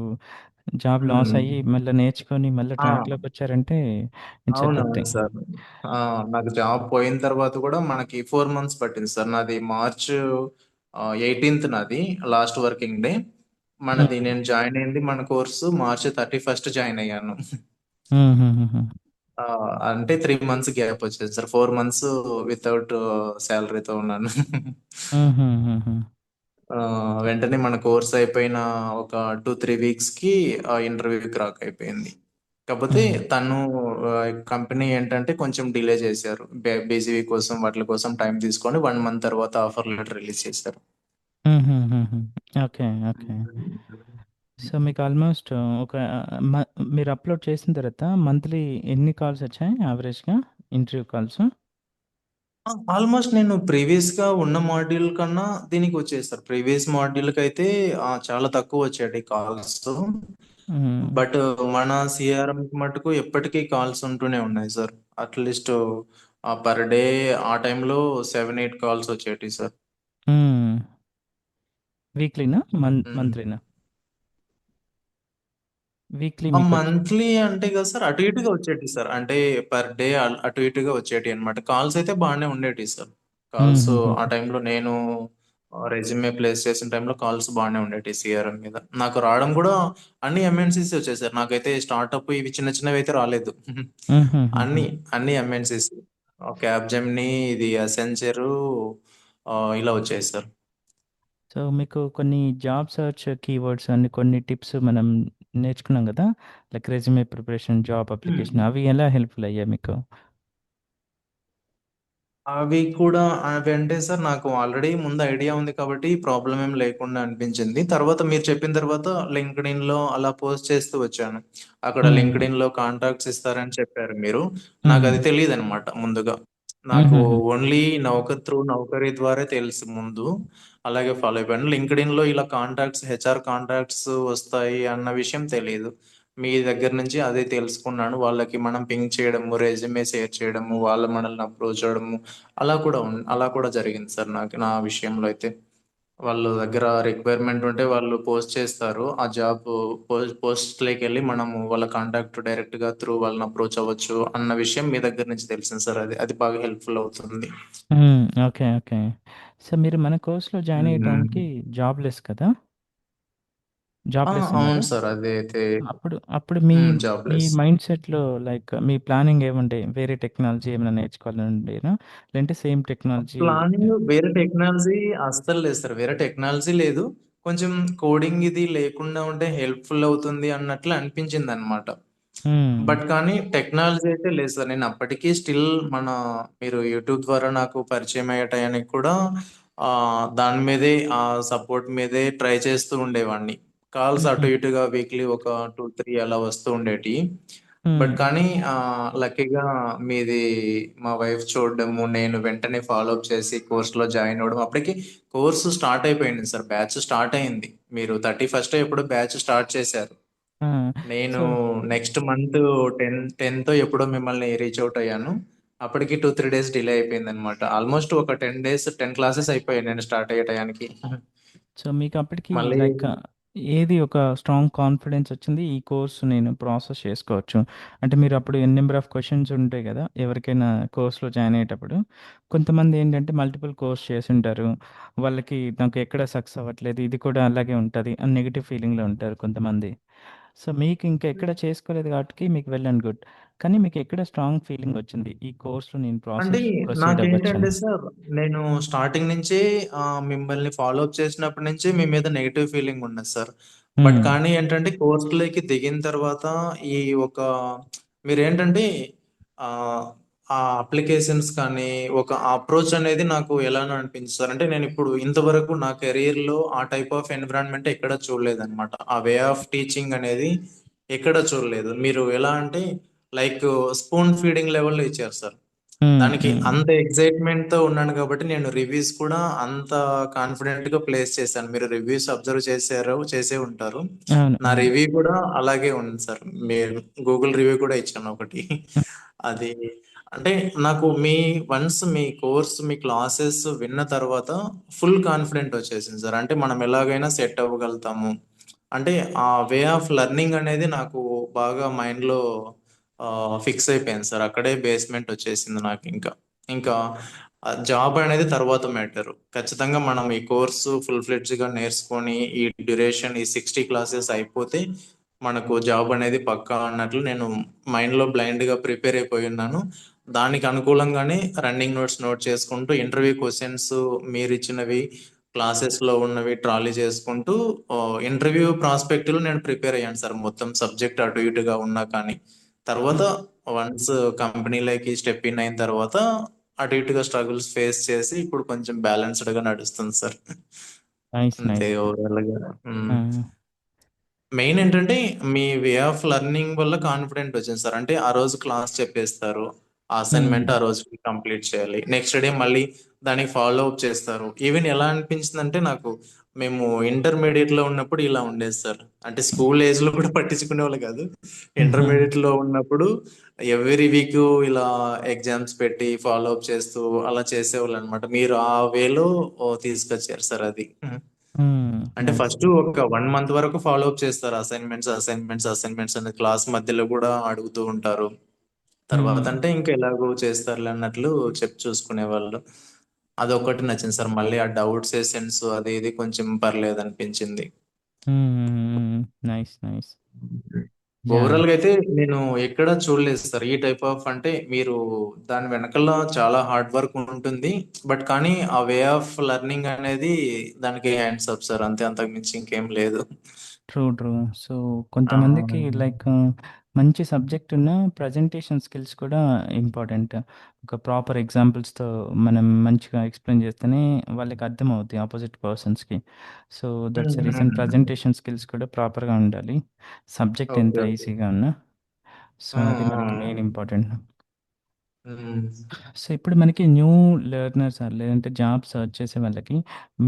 [SPEAKER 1] జాబ్ లాస్
[SPEAKER 2] హ్మ్.
[SPEAKER 1] అయ్యి మళ్ళా నేర్చుకొని మళ్ళా
[SPEAKER 2] ఆ!
[SPEAKER 1] ట్రాక్‌లోకొచ్చారంటే ఇట్స్ ఎ గుడ్
[SPEAKER 2] అవునవును
[SPEAKER 1] థింగ్.
[SPEAKER 2] సార్. ఆ! నాకు జాబ్ పోయిన తర్వాత కూడా మనకి 4 మంత్స్ పట్టింది సార్. నాది మార్చ్ 18థ్ నాది లాస్ట్ వర్కింగ్ డే.
[SPEAKER 1] హ్మ్.
[SPEAKER 2] నేను జాయిన్ అయింది మన కోర్సు మార్చ్ 31 జాయిన్ అయ్యాను.
[SPEAKER 1] హుహుహుహు.
[SPEAKER 2] అంటే 3 మంత్స్ గ్యాప్ వచ్చేది సార్. 4 మంత్స్ వితౌట్ సాలరీతో ఉన్నాను.
[SPEAKER 1] హుహుహుహు.
[SPEAKER 2] వెంటనే మన కోర్స్ అయిపోయిన ఒక 2, 3 వీక్స్‌కి ఇంటర్వ్యూకి క్రాక్ అయిపోయింది. కాపోతే
[SPEAKER 1] హ్మ్.
[SPEAKER 2] తను కంపెనీ ఏంటంటే కొంచెం డిలే చేశారు. బేసివి కోసం వాటిల కోసం టైం తీసుకొని 1 మంత్ తర్వాత ఆఫర్ లెటర్ రిలీజ్ చేశారు.
[SPEAKER 1] హుహుహుహు. ఓకే. ఓకే. సో, మీకు ఆల్‌మోస్ట్ ఒక మ మీరు అప్‌లోడ్ చేసిన తర్వాత మంత్లీ ఎన్ని కాల్స్ వచ్చాయి యావరేజ్‌గా ఇంటర్వ్యూ కాల్స్?
[SPEAKER 2] ఆల్మోస్ట్ నేను ప్రీవియస్‌గా ఉన్న మాడ్యూల్ కన్నా దీనికి వచ్చాయి సార్. ప్రీవియస్ మాడ్యూల్‌కైతే చాలా తక్కువ వచ్చాయండి కాల్స్.
[SPEAKER 1] హ్మ్.
[SPEAKER 2] బట్ మన సీఆర్ఎంకి మటుకు ఎప్పటికీ కాల్స్ ఉంటూనే ఉన్నాయి సార్. అట్‌లీస్ట్ పర్ డే ఆ టైంలో 7, 8 కాల్స్ వచ్చేటివి సార్.
[SPEAKER 1] హ్మ్. వీక్లీనా?
[SPEAKER 2] హ్మ్.
[SPEAKER 1] మంత్లీనా? వీక్లీ మీకొచ్చి
[SPEAKER 2] మంత్లీ అంటే కదా సార్, అటు ఇటుగా వచ్చేటివి సార్. అంటే పర్ డే అటు ఇటుగా వచ్చేటివి అనమాట. కాల్స్ అయితే బాగానే ఉండేటివి సార్. కాల్స్
[SPEAKER 1] హుహుహు.
[SPEAKER 2] ఆ టైంలో నేను రెజ్యూమే ప్లేస్ చేసిన టైంలో కాల్స్ బాగానే ఉండేటివి సిఆర్ఎం మీద. నాకు రావడం కూడా అన్ని ఎంఎన్సీస్ వచ్చాయి సార్. నాకైతే స్టార్టప్ ఇవి చిన్న చిన్నవి అయితే రాలేదు.
[SPEAKER 1] హుహుహుహు.
[SPEAKER 2] అన్ని అన్ని ఎంఎన్సీస్. క్యాబ్ జెమిని, ఇది అసెంచరు, ఇలా వచ్చాయి సార్.
[SPEAKER 1] సో, మీకు కొన్ని జాబ్ సెర్చ్ కీవర్డ్స్ అని కొన్ని టిప్స్ మనం నేర్చుకున్నాం గదా! Like resume preparation, job application అవి ఎలా హెల్ప్‌ఫుల్ అయ్యాయి మీకు?
[SPEAKER 2] అవి కూడా అవంటే సార్ నాకు ఆల్రెడీ ముందు ఐడియా ఉంది కాబట్టి ప్రాబ్లమ్ ఏం లేకుండా అనిపించింది. తర్వాత మీరు చెప్పిన తర్వాత లింక్డ్ఇన్‌లో అలా పోస్ట్ చేస్తూ వచ్చాను. అక్కడ
[SPEAKER 1] హ్మ్.
[SPEAKER 2] లింక్డ్ఇన్‌లో కాంటాక్ట్స్ ఇస్తారని చెప్పారు మీరు.
[SPEAKER 1] హ్మ్.
[SPEAKER 2] నాకది తెలీదనమాట ముందుగా. నాకు
[SPEAKER 1] హుహుహు.
[SPEAKER 2] ఓన్లీ నౌకరీ ద్వారా తెలుసు ముందు. అలాగే ఫాలో అయిపోయాను. లింక్డ్ఇన్‌లో ఇలా కాంటాక్ట్స్, హెచ్ఆర్ కాంటాక్ట్స్ వస్తాయి అన్న విషయం తెలీదు. మీ దగ్గర నుంచి అదే తెలుసుకున్నాను. వాళ్ళకి మనం పింగ్ చేయడము, రెజ్యూమే షేర్ చేయడము, వాళ్ళు మనల్ని అప్రోచ్ అవ్వడము అలా కూడా జరిగింది సార్ నా విషయంలో అయితే. వాళ్ళ దగ్గర రిక్వైర్మెంట్ ఉంటే వాళ్ళు పోస్ట్ చేస్తారు. ఆ జాబ్ పోస్ట్‌లోకెళ్ళి మనము వాళ్ళ కాంటాక్ట్ డైరెక్ట్‌గా త్రూ వాళ్ళని అప్రోచ్ అవ్వచ్చు అన్న విషయం మీ దగ్గర నుంచి తెలిసింది సార్ అది. అది బాగా హెల్ప్‌ఫుల్ అవుతుంది.
[SPEAKER 1] హ్మ్. ఓకే. ఓకే. సో, మీరు మన కోర్స్‌లో జాయిన్
[SPEAKER 2] హ్మ్.
[SPEAKER 1] అయ్యే జాబ్‌లెస్ కదా! జాబ్‌లెస్
[SPEAKER 2] అవును
[SPEAKER 1] అన్నారా?
[SPEAKER 2] సార్. అదైతే
[SPEAKER 1] అప్పుడు మీ మీ
[SPEAKER 2] జాబ్‌లెస్.
[SPEAKER 1] మైండ్‌సెట్‌లో లైక్ మీ ప్లానింగ్ ఏముండే? వేరే టెక్నాలజీ ఏమైనా నేర్చుకోవాలని ఉండేనా? లేదంటే సేమ్ టెక్నాలజీ
[SPEAKER 2] ప్లానింగ్ వేరే టెక్నాలజీ అస్సలు లేదు సార్. వేరే టెక్నాలజీ లేదు. కొంచెం కోడింగ్ ఇది లేకుండా ఉంటే హెల్ప్‌ఫుల్ అవుతుంది అన్నట్లు అనిపించిందనమాట.
[SPEAKER 1] హ్మ్.
[SPEAKER 2] బట్ కానీ టెక్నాలజీ అయితే లేదు సార్. నేను అప్పటికి స్టిల్ మీరు యూట్యూబ్ ద్వారా నాకు పరిచయం అయ్యే టయానికి కూడా దాని మీదే సపోర్ట్ మీదే ట్రై చేస్తూ ఉండేవాడిని. కాల్స్
[SPEAKER 1] హుహు.
[SPEAKER 2] అటు ఇటుగా వీక్లీ ఒక 2, 3 అలా వస్తూ ఉండేటియి. బట్
[SPEAKER 1] హ్మ్.
[SPEAKER 2] కానీ లక్కీగా మీది మా వైఫ్ చూడడము, నేను వెంటనే ఫాలో అప్ చేసి కోర్స్‌లో జాయిన్ అవ్వడం. అప్పటికి కోర్స్ స్టార్ట్ అయిపోయింది సార్. బ్యాచ్ స్టార్ట్ అయింది. మీరు 31 ఎప్పుడో బ్యాచ్ స్టార్ట్ చేశారు.
[SPEAKER 1] ఆ!
[SPEAKER 2] నేను
[SPEAKER 1] సో
[SPEAKER 2] నెక్స్ట్ మంత్ 10థ్ ఎప్పుడో మిమ్మల్ని రీచ్ ఔట్ అయ్యాను. అప్పటికి 2, 3 డేస్ డిలే అయిపోయిందనమాట. ఆల్మోస్ట్ ఒక 10 డేస్ 10 క్లాసెస్ అయిపోయాయి నేను స్టార్ట్ అయ్యే టయానికి.
[SPEAKER 1] సో, మీకప్పటికి
[SPEAKER 2] మళ్ళీ
[SPEAKER 1] లైక్ ఏది ఒక స్ట్రాంగ్ కాన్ఫిడెన్స్ వచ్చింది. ఈ కోర్స్ నేను ప్రాసెస్ చేసుకోవచ్చు. అంటే మీరు అప్పుడు నంబర్ ఆఫ్ క్వెషన్స్ ఉంటాయి గదా! ఎవరికైనా కోర్స్‌లో జాయిన్ అయ్యేటప్పుడు. కొంతమంది ఏంటంటే మల్టిపుల్ కోర్స్ చేసుంటారు. వాళ్ళకి నాకు ఎక్కడ సక్సెస్ అవ్వట్లేదు. ఇది కూడా అలాగే ఉంటది అని నెగెటివ్ ఫీలింగ్‌లో ఉంటారు కొంతమంది. సో, మీకు ఇంకా ఎక్కడ చేసుకోలేదు కాబట్టి మీకు వెల్ అండ్ గుడ్. కానీ మీకు ఎక్కడ స్ట్రాంగ్ ఫీలింగ్ వచ్చింది. ఈ కోర్స్‌లో నేను
[SPEAKER 2] అంటే
[SPEAKER 1] ప్రొసీడ్
[SPEAKER 2] నాకేంటంటే
[SPEAKER 1] అవ్వచ్చని?
[SPEAKER 2] సార్, నేను స్టార్టింగ్ నుంచే మిమ్మల్ని ఫాలో అప్ చేసినప్పటి నుంచే మీ మీద నెగెటివ్ ఫీలింగ్ ఉన్నది సార్. బట్
[SPEAKER 1] హ్మ్.
[SPEAKER 2] కానీ ఏంటంటే కోర్స్‌లోకి దిగిన తర్వాత ఈ ఒక మీరేంటంటే ఆహ్, ఆ అప్లికేషన్స్ కానీ, ఒక అప్రోచ్ అనేది నాకు ఎలానో అనిపించింది సార్. అంటే నేనిప్పుడు ఇంతవరకు నా కెరియర్‌లో ఆ టైప్ ఆఫ్ ఎన్విరాన్మెంట్ ఎక్కడ చూడలేదనమాట. ఆ వే ఆఫ్ టీచింగ్ అనేది ఎక్కడ చూడలేదు. మీరు ఎలా అంటే లైక్ స్పూన్ ఫీడింగ్ లెవెల్‌లో ఇచ్చారు సార్.
[SPEAKER 1] హ్మ్.
[SPEAKER 2] దానికి
[SPEAKER 1] హ్మ్.
[SPEAKER 2] అంత ఎక్సైట్‌మెంట్‌తో ఉన్నాను కాబట్టి నేను రివ్యూస్ కూడా అంత కాన్ఫిడెంట్‌గా ప్లేస్ చేశాను. మీరు రివ్యూస్ అబ్జర్వ్ చేసే ఉంటారు.
[SPEAKER 1] అవును.
[SPEAKER 2] నా
[SPEAKER 1] అవును.
[SPEAKER 2] రివ్యూ కూడా అలాగే ఉంది సార్. మీరు గూగుల్ రివ్యూ కూడా ఇచ్చాను ఒకటి. అది అంటే నాకు వన్స్ మీ కోర్స్ మీ క్లాసెస్ విన్న తర్వాత ఫుల్ కాన్ఫిడెంట్ వచ్చేసింది సార్. అంటే మనం ఎలాగైనా సెట్ అవ్వగలుగుతాము. అంటే ఆ వే ఆఫ్ లెర్నింగ్ అనేది నాకు బాగా మైండ్లో ఫిక్స్ అయిపోయింది సార్. అక్కడే బేస్మెంట్ వచ్చేసింది నాకు. ఇంకా జాబ్ అనేది తర్వాత మ్యాటర్. ఖచ్చితంగా మనం ఈ కోర్సు ఫుల్ ఫ్లెడ్జ్గా నేర్చుకొని ఈ డ్యూరేషన్ ఈ 60 క్లాసెస్ అయిపోతే మనకు జాబ్ అనేది పక్కా అన్నట్లు నేను మైండ్లో బ్లైండ్గా ప్రిపేర్ అయిపోయి ఉన్నాను. దానికి అనుకూలంగానే రన్నింగ్ నోట్స్ నోట్ చేసుకుంటూ ఇంటర్వ్యూ క్వశ్చన్స్ మీరు ఇచ్చినవి క్లాసెస్లో ఉన్నవి ట్రాలీ చేసుకుంటూ ఇంటర్వ్యూ ప్రాస్పెక్టివ్లో నేను ప్రిపేర్ అయ్యాను సార్. మొత్తం సబ్జెక్ట్ అటు ఇటుగా ఉన్నా కానీ తర్వాత వన్స్ కంపెనీలోకి స్టెప్ ఇన్ అయిన తర్వాత అటు ఇటుగా స్ట్రగుల్స్ ఫేస్ చేసి ఇప్పుడు కొంచెం బ్యాలెన్స్డ్గా నడుస్తుంది సార్.
[SPEAKER 1] నైస్
[SPEAKER 2] అంతే
[SPEAKER 1] నైస్.
[SPEAKER 2] ఓవరాల్గా. మెయిన్ ఏంటంటే మీ వే ఆఫ్ లెర్నింగ్ వల్ల కాన్ఫిడెంట్ వచ్చింది సార్. అంటే ఆ రోజు క్లాస్ చెప్పేస్తారు, ఆ అసైన్మెంట్ ఆ రోజు కంప్లీట్ చేయాలి, నెక్స్ట్ డే మళ్ళీ దానికి ఫాలో అప్ చేస్తారు. ఈవెన్ ఎలా అనిపించింది అంటే నాకు మేము ఇంటర్మీడియట్ లో ఉన్నప్పుడు ఇలా ఉండేది సార్. అంటే స్కూల్ ఏజ్ లో కూడా పట్టించుకునే వాళ్ళు కాదు. ఇంటర్మీడియట్ లో ఉన్నప్పుడు ఎవ్రీ వీక్ ఇలా ఎగ్జామ్స్ పెట్టి ఫాలో అప్ చేస్తూ అలా చేసేవాళ్ళు అనమాట. మీరు ఆ వేలో తీసుకొచ్చారు సార్ అది. అంటే
[SPEAKER 1] నైస్.
[SPEAKER 2] ఫస్ట్ ఒక 1 మంత్ వరకు ఫాలో అప్ చేస్తారు. అసైన్మెంట్స్ అనేది క్లాస్ మధ్యలో కూడా అడుగుతూ ఉంటారు. తర్వాత అంటే ఇంకా ఎలాగో చేస్తారులే అన్నట్లు చూసుకునే వాళ్ళు. అదొకటి నచ్చింది సార్. మళ్ళీ ఆ డౌట్ సెషన్స్ అది ఇది కొంచెం పర్లేదు అనిపించింది.
[SPEAKER 1] Nice nice. యా.
[SPEAKER 2] ఓవరాల్ గా అయితే నేను ఎక్కడా చూడలేదు సార్ ఈ టైప్ ఆఫ్. అంటే మీరు దాని వెనకాల చాలా హార్డ్ వర్క్ ఉంటుంది. బట్ కానీ ఆ వే ఆఫ్ లెర్నింగ్ అనేది దానికి హ్యాండ్స్ అప్ సార్. అంతే, అంతకు మించి ఇంకేం లేదు.
[SPEAKER 1] True true. సో
[SPEAKER 2] ఆ,
[SPEAKER 1] కొంతమందికి లైక్ మంచి సబ్జెక్ట్ ఉన్న ప్రజెంటేషన్ స్కిల్స్ కూడా ఇంపార్టెంట్. ఒక ప్రాపర్ ఎగ్జాంపుల్స్తో మనం మంచిగా ఎక్స్ప్లెయిన్ చేస్తేనే వాళ్ళకి అర్థమవుద్ది ఆపోజిట్ పర్సన్స్కి. So that's the reason presentation skills కూడా ప్రాపర్గా ఉండాలి, సబ్జెక్ట్ ఎంత
[SPEAKER 2] ఓకే ఓకే.
[SPEAKER 1] ఈజీగా ఉన్నా. సో
[SPEAKER 2] ఆ,
[SPEAKER 1] అది మనకి మెయిన్ ఇంపార్టెంట్.
[SPEAKER 2] ఉమ్.
[SPEAKER 1] సో ఇప్పుడు మనకి న్యూ లెర్నర్స్ లేదంటే జాబ్ సర్చ్ చేసే వాళ్ళకి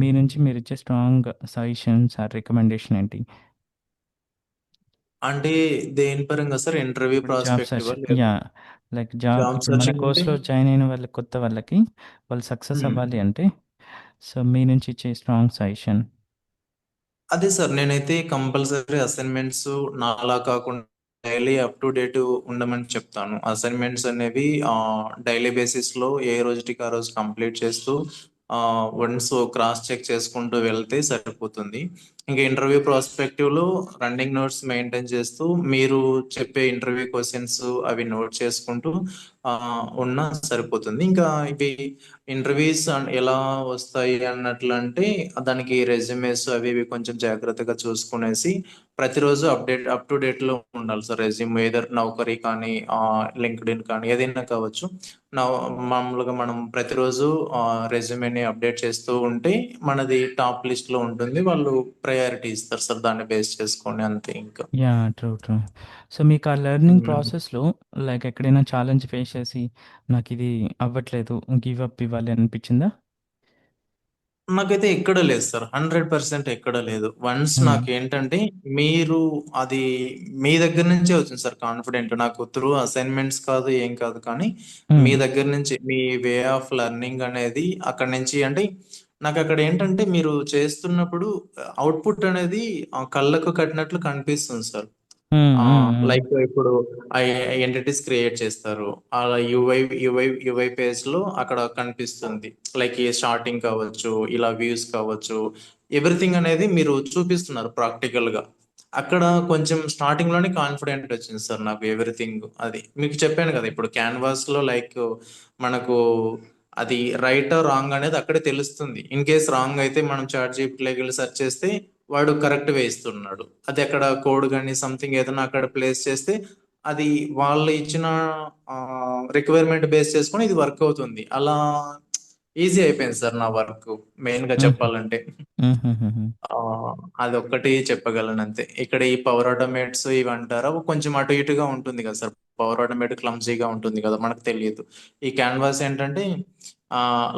[SPEAKER 1] మీ నుంచి మీరు ఇచ్చే స్ట్రాంగ్ సజెషన్స్ ఆర్ రికమెండేషన్ ఏంటి?
[SPEAKER 2] అంటే దేని పరంగా సార్? ఇంటర్వ్యూ
[SPEAKER 1] ఇప్పుడు జాబ్
[SPEAKER 2] ప్రాస్పెక్టివ్
[SPEAKER 1] సెర్చ్,
[SPEAKER 2] లేదా
[SPEAKER 1] యా, లైక్ జాబ్
[SPEAKER 2] జాబ్
[SPEAKER 1] ఇప్పుడు మన
[SPEAKER 2] సర్చింగ్ అంటే?
[SPEAKER 1] కోర్స్లో జాయిన్ అయిన వాళ్ళ కొత్త వాళ్ళకి వాళ్ళు సక్సెస్
[SPEAKER 2] ఉమ్.
[SPEAKER 1] అవ్వాలి అంటే సో మీ నుంచి ఇచ్చే స్ట్రాంగ్ సజెషన్.
[SPEAKER 2] అదే సార్, నేనైతే కంపల్సరీ అసైన్మెంట్స్ నాలా కాకుండా డైలీ అప్ టు డేట్ ఉండమని చెప్తాను. అసైన్మెంట్స్ అనేవి డైలీ బేసిస్ లో ఏ రోజుకి ఆ రోజు కంప్లీట్ చేస్తూ వన్స్ క్రాస్ చెక్ చేసుకుంటూ వెళ్తే సరిపోతుంది. ఇంకా ఇంటర్వ్యూ ప్రాస్పెక్టివ్ లో రన్నింగ్ నోట్స్ మెయింటైన్ చేస్తూ మీరు చెప్పే ఇంటర్వ్యూ క్వశ్చన్స్ అవి నోట్ చేసుకుంటూ ఆ, ఉన్నా సరిపోతుంది. ఇంకా ఇవి ఇంటర్వ్యూస్ ఎలా వస్తాయి అన్నట్లు అంటే దానికి రెజ్యూమేస్ అవి ఇవి కొంచెం జాగ్రత్తగా చూసుకునేసి ప్రతిరోజు అప్ టు డేట్ లో ఉండాలి సార్. రెజ్యూమ్ ఏదర్ నౌకరీ కానీ లింక్డ్ఇన్ కానీ ఏదైనా కావచ్చు. నా మామూలుగా మనం ప్రతిరోజు రెజ్యూమేని అప్డేట్ చేస్తూ ఉంటే మనది టాప్ లిస్ట్ లో ఉంటుంది. వాళ్ళు ప్రయారిటీ ఇస్తారు సార్, దాన్ని బేస్ చేసుకొని. అంతే ఇంకా.
[SPEAKER 1] Yeah, true true. సో మీకు ఆ లెర్నింగ్ ప్రాసెస్లో లైక్ ఎక్కడైనా ఛాలెంజ్ ఫేస్ చేసి నాకు ఇది అవ్వట్లేదు, గివ్ అప్ ఇవ్వాలి అనిపించిందా?
[SPEAKER 2] నాకైతే ఎక్కడ లేదు సార్. 100% ఎక్కడ లేదు. వన్స్
[SPEAKER 1] మ్మ్.
[SPEAKER 2] నాకేంటంటే మీరు అది మీ దగ్గర నుంచే వచ్చింది సార్ కాన్ఫిడెంట్. నాకు త్రూ అసైన్మెంట్స్ కాదు ఏం కాదు కానీ మీ
[SPEAKER 1] మ్మ్.
[SPEAKER 2] దగ్గర నుంచి మీ వే ఆఫ్ లెర్నింగ్ అనేది అక్కడ నుంచి. అంటే నాకు అక్కడ ఏంటంటే మీరు చేస్తున్నప్పుడు అవుట్పుట్ అనేది కళ్ళకు కట్టినట్లు కనిపిస్తుంది సార్.
[SPEAKER 1] మ్మ్. మ్మ్. మ్మ్.
[SPEAKER 2] లైక్ ఇప్పుడు ఎంటిటీస్ క్రియేట్ చేస్తారు. అలా యువై పేజ్ లో అక్కడ కనిపిస్తుంది. లైక్ ఈ స్టార్టింగ్ కావచ్చు, ఇలా వ్యూస్ కావచ్చు, ఎవ్రీథింగ్ అనేది మీరు చూపిస్తున్నారు ప్రాక్టికల్ గా. అక్కడ కొంచెం స్టార్టింగ్ లోనే కాన్ఫిడెంట్ వచ్చింది సార్ నాకు. ఎవ్రీథింగ్ అది మీకు చెప్పాను కదా. ఇప్పుడు క్యాన్వాస్ లో లైక్ మనకు అది రైట్ రాంగ్ అనేది అక్కడే తెలుస్తుంది. ఇన్ కేస్ రాంగ్ అయితే మనం చాట్ జీపీటీలోకి వెళ్ళి సెర్చ్ చేస్తే వాడు కరెక్ట్ వేస్తున్నాడు. అది అక్కడ కోడ్ కానీ సంథింగ్ ఏదైనా అక్కడ ప్లేస్ చేస్తే అది వాళ్ళు ఇచ్చిన రిక్వైర్మెంట్ బేస్ చేసుకొని ఇది వర్క్ అవుతుంది. అలా ఈజీ అయిపోయింది సార్ నా వర్క్, మెయిన్ గా
[SPEAKER 1] మ్మ్.
[SPEAKER 2] చెప్పాలంటే.
[SPEAKER 1] మ్మ్. మ్మ్.
[SPEAKER 2] ఆ, అదొక్కటి చెప్పగలను అంతే. ఇక్కడ ఈ పవర్ ఆటోమేట్స్ ఇవి అంటారా, కొంచెం అటు ఇటుగా ఉంటుంది కదా సార్. పవర్ ఆటోమేట్ క్లమ్జీగా ఉంటుంది కదా, మనకు తెలియదు. ఈ క్యాన్వాస్ ఏంటంటే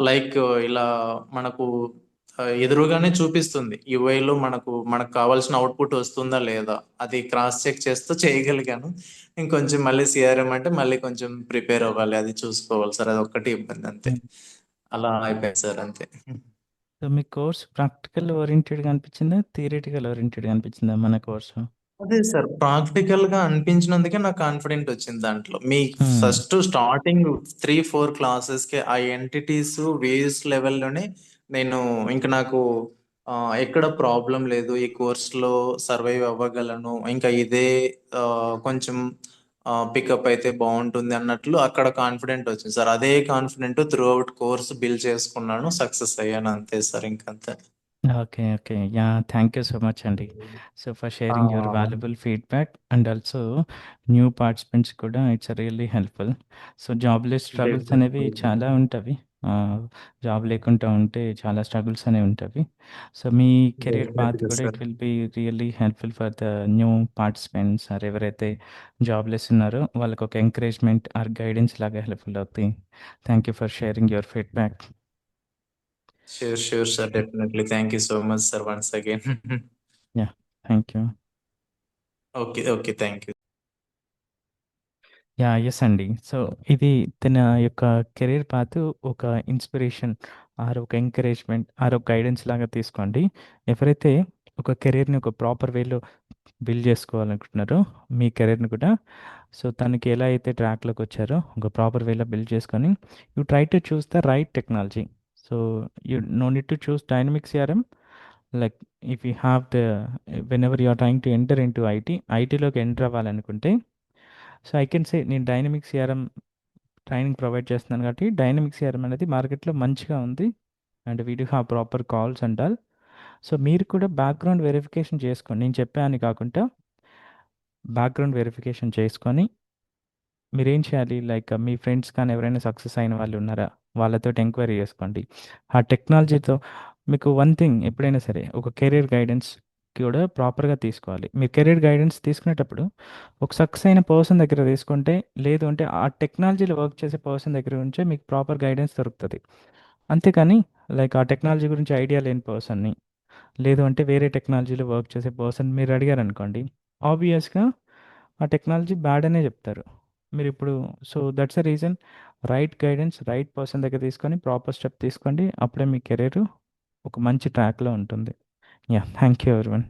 [SPEAKER 2] లైక్ ఇలా మనకు ఎదురుగానే చూపిస్తుంది. యూఐలో మనకు కావాల్సిన అవుట్పుట్ వస్తుందా లేదా అది క్రాస్ చెక్ చేస్తూ చేయగలిగాను. ఇంకొంచెం మళ్ళీ సిఆర్ఎం అంటే మళ్ళీ కొంచెం ప్రిపేర్ అవ్వాలి, అది చూసుకోవాలి సార్. అది ఒక్కటి ఇబ్బంది అంతే. అలా అయిపోయింది సార్ అంతే.
[SPEAKER 1] సో మీ కోర్స్ ప్రాక్టికల్ ఓరియంటెడ్‌గా అనిపించిందా? థియరిటికల్ ఓరియంటెడ్‌గా అనిపించిందా మన కోర్సు?
[SPEAKER 2] అదే సార్, ప్రాక్టికల్ గా అనిపించినందుకే నాకు కాన్ఫిడెంట్ వచ్చింది దాంట్లో. మీ
[SPEAKER 1] హ్మ్.
[SPEAKER 2] ఫస్ట్ స్టార్టింగ్ 3-4 క్లాసెస్ కి ఆ ఎంటిటీస్ వేవ్స్ లెవెల్లోనే నేను ఇంకా నాకు ఎక్కడ ప్రాబ్లం లేదు, ఈ కోర్స్ లో సర్వైవ్ అవ్వగలను, ఇంకా ఇదే కొంచెం పికప్ అయితే బాగుంటుంది అన్నట్లు అక్కడ కాన్ఫిడెంట్ వచ్చింది సార్. అదే confident throughout course build చేసుకున్నాను, సక్సెస్ అయ్యాను అంతే సార్, ఇంకంతే.
[SPEAKER 1] Okay. Okay. Yeah! Thank you so much అండి. So, for
[SPEAKER 2] uh,
[SPEAKER 1] sharing your valuable feedback and also new participants కూడా it's really helpful. So, jobless struggles అనేవి చాలా ఉంటవి. Job లేకుండా ఉంటే చాలా స్ట్రగుల్స్ అనేవి ఉంటవి. సో, మీ కెరియర్ పాత్
[SPEAKER 2] డెఫినెట్గా
[SPEAKER 1] కూడా
[SPEAKER 2] sir.
[SPEAKER 1] It will be really helpful for the new participants are ఎవరైతే జాబ్‌లెస్ ఉన్నారో వాళ్ళకొక ఎంకరేజ్‌మెంట్ ఆర్ గైడెన్స్ లాగా హెల్ప్‌ఫుల్ అవుతాయి. Thank you for sharing your feedback.
[SPEAKER 2] Sure, sure, sir. Definitely. Thank you so much, sir, once again.
[SPEAKER 1] Yeah! Thank you.
[SPEAKER 2] Okay, okay, thank you.
[SPEAKER 1] Yeah! Yes అండి. So, ఇది తన యొక్క career path ఒక inspiration are ఒక encouragement are ఒక guidance లాగా తీసుకోండి. ఎవరైతే ఒక కెరీర్‌ని ఒక ప్రాపర్ వేలో బిల్డ్ చేసుకోవాలనుకుంటున్నారో మీ కెరీర్‌ని కూడా, సో, తనకి ఎలా అయితే ట్రాక్‌లోకొచ్చారో ఒక ప్రాపర్ వేలో బిల్డ్ చేసుకొని you try to choose the right technology. So, you know need to choose dynamic CRM. Like if you have the whenever you are trying to enter into ఐటీలోకి enter అవ్వాలనుకుంటే, so, I can say నేను dynamic సీఆర్ఎం training provide చేస్తున్నాను కాబట్టి dynamic సీఆర్ఎం అనేది మార్కెట్లో మంచిగా ఉంది. And we do have proper calls and all. So, మీరు కూడా బ్యాక్‌గ్రౌండ్ వెరిఫికేషన్ చేసుకోండి. నేను చెప్పా అని కాకుండా బ్యాక్‌గ్రౌండ్ వెరిఫికేషన్ చేసుకొని మీరేం చేయాలి, లైక్ మీ ఫ్రెండ్స్ కానీ ఎవరైనా సక్సెస్ అయిన వాళ్ళు ఉన్నారా? వాళ్ళతోటి ఎంక్వైరీ చేసుకోండి. ఆ టెక్నాలజీతో మీకు వన్ థింగ్ ఎప్పుడైనా సరే ఒక కెరియర్ గైడెన్స్ కూడా ప్రాపర్‌గా తీసుకోవాలి. మీరు కెరియర్ గైడెన్స్ తీసుకునేటప్పుడు ఒక సక్సెస్ అయిన పర్సన్ దగ్గర తీసుకుంటే, లేదు అంటే ఆ టెక్నాలజీలో వర్క్ చేసే పర్సన్ దగ్గర నుంచే మీకు ప్రాపర్ గైడెన్స్ దొరుకుతది. అంతేకాని లైక్ ఆ టెక్నాలజీ గురించి ఐడియా లేని పర్సన్‌ని, లేదు అంటే వేరే టెక్నాలజీలో వర్క్ చేసే పర్సన్ మీరు అడిగారనుకోండి, ఆబ్వియస్‌గా ఆ టెక్నాలజీ బ్యాడ్ అనే చెప్తారు. మీరిప్పుడు so, that's the reason right guidance right person దగ్గర తీసుకొని ప్రాపర్ స్టెప్ తీసుకోండి. అప్పుడే మీ కెరీర్ ఒక మంచి ట్రాక్‌లో ఉంటుంది. యాహ్! Thank you everyone.